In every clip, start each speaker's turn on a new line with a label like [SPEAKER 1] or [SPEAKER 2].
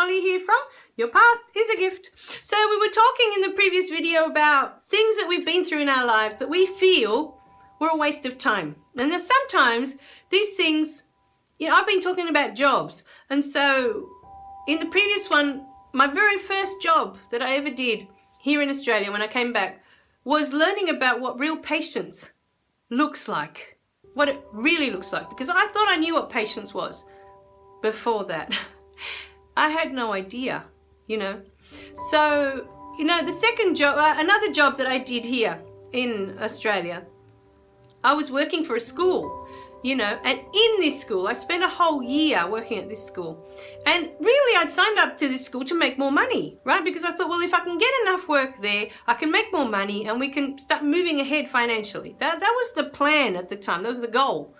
[SPEAKER 1] Holly here from Your Past is a Gift. So we were talking in the previous video about things that we've been through in our lives that we feel were a waste of time. And there's sometimes these things, I've been talking about jobs. And so in the previous one, my very first job that I ever did here in Australia when I came back was learning about what real patience looks like, what it really looks like, because I thought I knew what patience was before that. I had no idea, So, the second job, another job that I did here in Australia, I was working for a school, and in this school, I spent a whole year working at this school. And really, I'd signed up to this school to make more money, right? Because I thought, well, if I can get enough work there, I can make more money and we can start moving ahead financially. That was the plan at the time. That was the goal.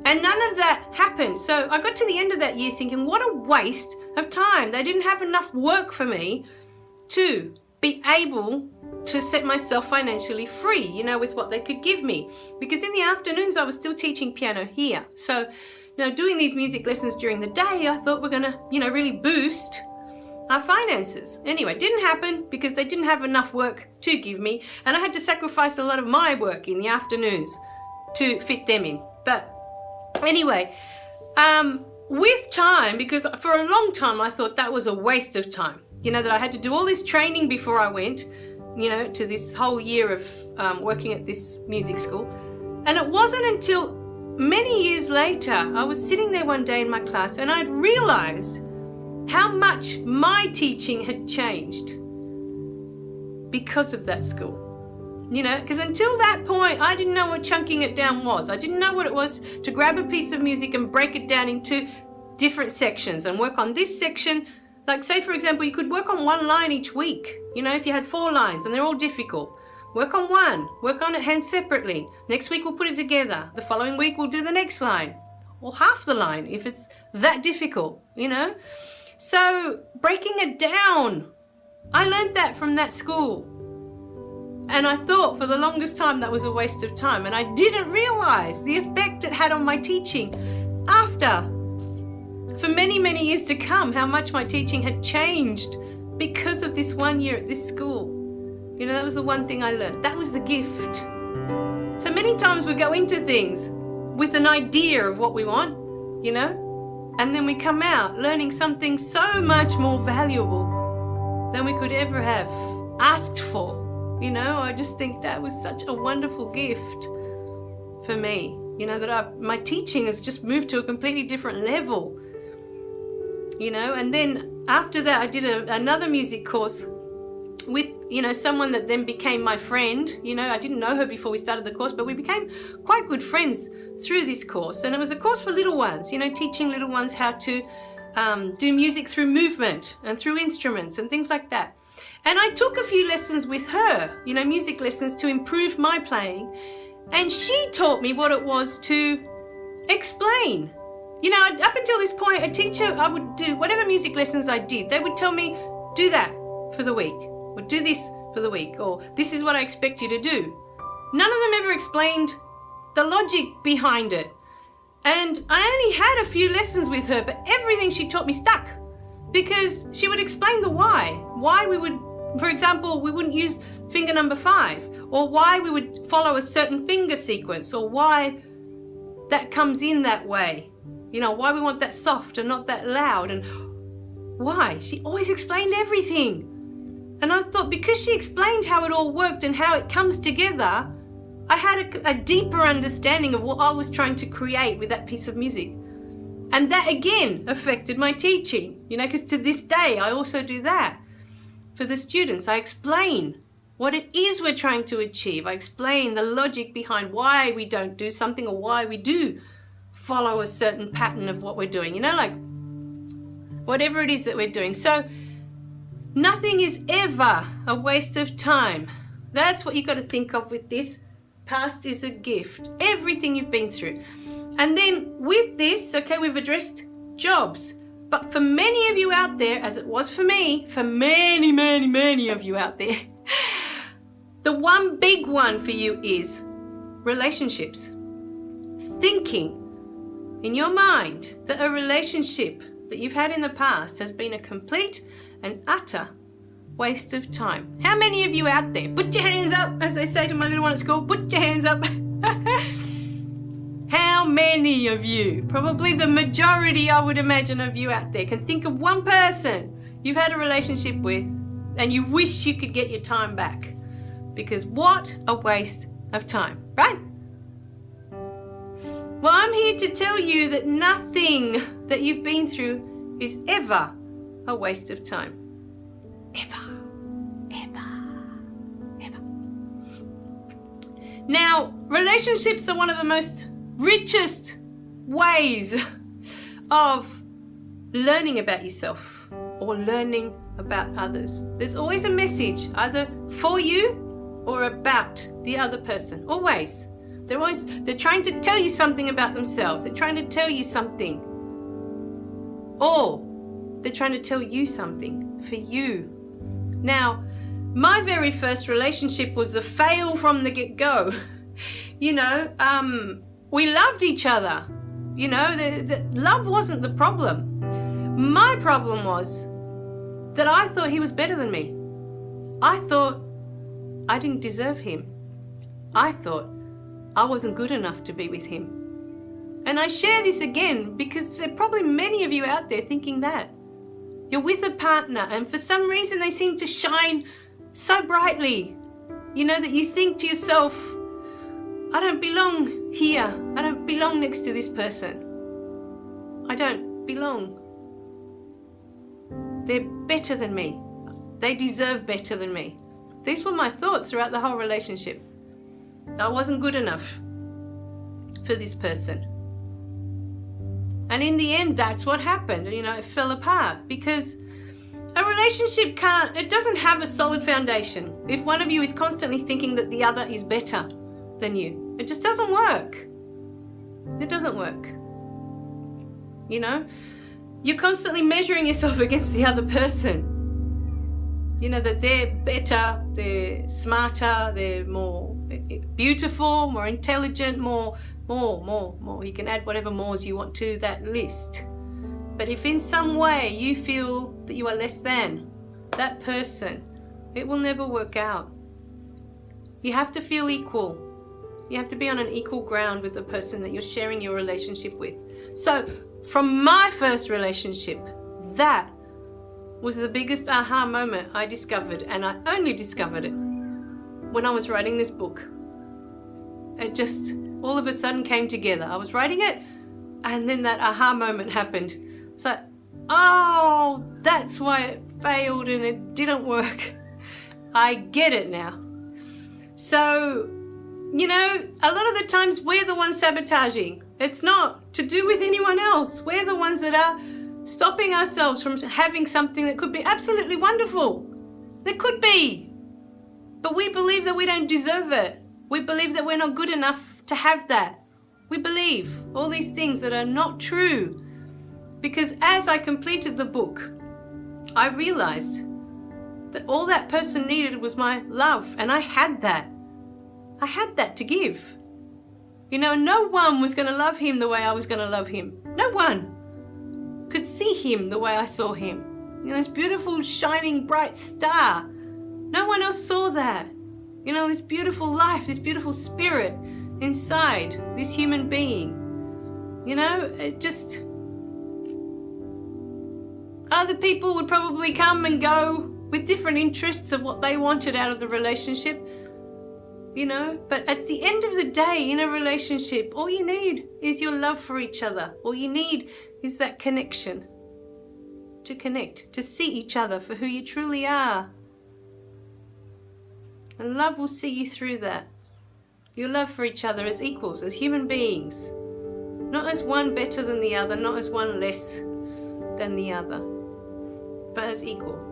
[SPEAKER 1] And none of that happened. So I got to the end of that year thinking, what a waste of time. They didn't have enough work for me to be able to set myself financially free, with what they could give me. Because in the afternoons, I was still teaching piano here. So, doing these music lessons during the day, I thought we're going to, really boost our finances. Anyway, didn't happen because they didn't have enough work to give me. And I had to sacrifice a lot of my work in the afternoons to fit them in. But anyway, with time, because for a long time, I thought that was a waste of time. That I had to do all this training before I went, to this whole year of working at this music school. And it wasn't until many years later, I was sitting there one day in my class and I'd realized how much my teaching had changed because of that school. Because until that point, I didn't know what chunking it down was. I didn't know what it was to grab a piece of music and break it down into different sections and work on this section. Like, say, for example, you could work on one line each week, if you had 4 lines and they're all difficult. Work on one, work on it hand separately. Next week we'll put it together. The following week we'll do the next line, or half the line if it's that difficult, So breaking it down, I learned that from that school. And I thought for the longest time that was a waste of time. And I didn't realize the effect it had on my teaching after. For many, many years to come, how much my teaching had changed because of this one year at this school. That was the one thing I learned. That was the gift. So many times we go into things with an idea of what we want, and then we come out learning something so much more valuable than we could ever have asked for. I just think that was such a wonderful gift for me, that my teaching has just moved to a completely different level. And then after that, I did another music course with, someone that then became my friend. I didn't know her before we started the course, but we became quite good friends through this course. And it was a course for little ones, teaching little ones how to do music through movement and through instruments and things like that. And I took a few lessons with her, music lessons to improve my playing. And she taught me what it was to explain. Up until this point, a teacher, I would do whatever music lessons I did. They would tell me, do that for the week, or do this for the week, or this is what I expect you to do. None of them ever explained the logic behind it. And I only had a few lessons with her, but everything she taught me stuck because she would explain the why. Why we would, for example, we wouldn't use finger number 5, or why we would follow a certain finger sequence, or why that comes in that way. Why we want that soft and not that loud, and why. She always explained everything. And I thought because she explained how it all worked and how it comes together, I had a deeper understanding of what I was trying to create with that piece of music. And that again affected my teaching, because to this day I also do that for the students. I explain what it is we're trying to achieve. I explain the logic behind why we don't do something or why we do follow a certain pattern of what we're doing, like whatever it is that we're doing. So nothing is ever a waste of time. That's what you've got to think of with this. Past is a gift. Everything you've been through. And then with this, okay, we've addressed jobs. But for many of you out there, as it was for me, for many, many, many of you out there, the one big one for you is relationships. Thinking in your mind that a relationship that you've had in the past has been a complete and utter waste of time. How many of you out there, put your hands up, as they say to my little one at school, put your hands up. How many of you, probably the majority I would imagine of you out there, can think of one person you've had a relationship with and you wish you could get your time back? Because what a waste of time, right? Well, I'm here to tell you that nothing that you've been through is ever a waste of time. Ever, ever, ever. Now, relationships are one of the most richest ways of learning about yourself or learning about others. There's always a message, either for you or about the other person. Always. They're trying to tell you something about themselves. They're trying to tell you something. Or they're trying to tell you something for you. Now, my very first relationship was a fail from the get-go. You know, we loved each other. You know, the love wasn't the problem. My problem was that I thought he was better than me. I thought I didn't deserve him. I thought I wasn't good enough to be with him. And I share this again because there are probably many of you out there thinking that. You're with a partner and for some reason they seem to shine so brightly. You know, that you think to yourself, I don't belong here. I don't belong next to this person. I don't belong. They're better than me. They deserve better than me. These were my thoughts throughout the whole relationship. I wasn't good enough for this person. And in the end, that's what happened. You know, it fell apart because a relationship it doesn't have a solid foundation. If one of you is constantly thinking that the other is better than you, it just doesn't work. It doesn't work. You know, you're constantly measuring yourself against the other person. You know, that they're better, they're smarter, they're more beautiful, more intelligent, more. You can add whatever mores you want to that list. But if in some way you feel that you are less than that person, it will never work out. You have to feel equal. You have to be on an equal ground with the person that you're sharing your relationship with. So, from my first relationship, that was the biggest aha moment I discovered, and I only discovered it when I was writing this book. It just all of a sudden came together. I was writing it, and then that aha moment happened. It's like, oh, that's why it failed and it didn't work. I get it now. So, you know, a lot of the times we're the ones sabotaging. It's not to do with anyone else. We're the ones that are stopping ourselves from having something that could be absolutely wonderful. That could be. But we believe that we don't deserve it. We believe that we're not good enough to have that. We believe all these things that are not true. Because as I completed the book, I realized that all that person needed was my love, and I had that. I had that to give. You know, no one was going to love him the way I was going to love him. No one could see him the way I saw him. You know, this beautiful, shining, bright star. No one else saw that. You know, this beautiful life, this beautiful spirit inside this human being. You know, it just... Other people would probably come and go with different interests of what they wanted out of the relationship. You know, but at the end of the day, in a relationship, all you need is your love for each other. All you need is that connection. To connect, to see each other for who you truly are. And love will see you through that. Your love for each other as equals, as human beings. Not as one better than the other, not as one less than the other, but as equal.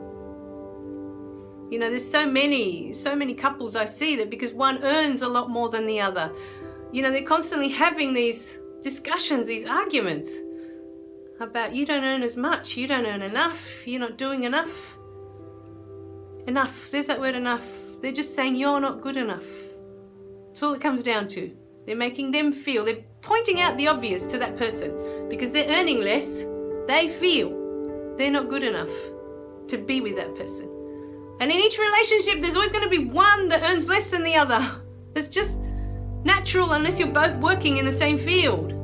[SPEAKER 1] You know, there's so many couples I see that because one earns a lot more than the other, you know, they're constantly having these discussions, these arguments about you don't earn as much, you don't earn enough, you're not doing enough. Enough, there's that word enough. They're just saying you're not good enough. That's all it comes down to. They're making them feel, they're pointing out the obvious to that person. Because they're earning less, they feel they're not good enough to be with that person. And in each relationship, there's always going to be one that earns less than the other. It's just natural unless you're both working in the same field.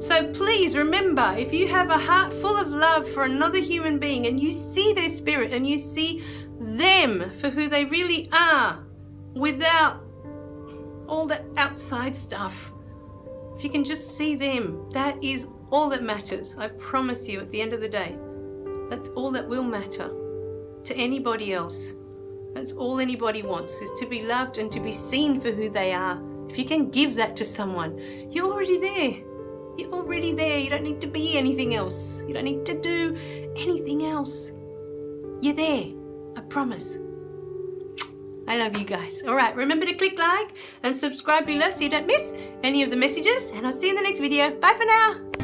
[SPEAKER 1] So please remember, if you have a heart full of love for another human being and you see their spirit and you see them for who they really are without all the outside stuff, if you can just see them, that is all that matters. I promise you, at the end of the day, that's all that will matter to anybody else. That's all anybody wants, is to be loved and to be seen for who they are. If you can give that to someone, you're already there. You're already there. You don't need to be anything else. You don't need to do anything else. You're there. I promise. I love you guys. All right, remember to click like and subscribe below so you don't miss any of the messages. And I'll see you in the next video. Bye for now.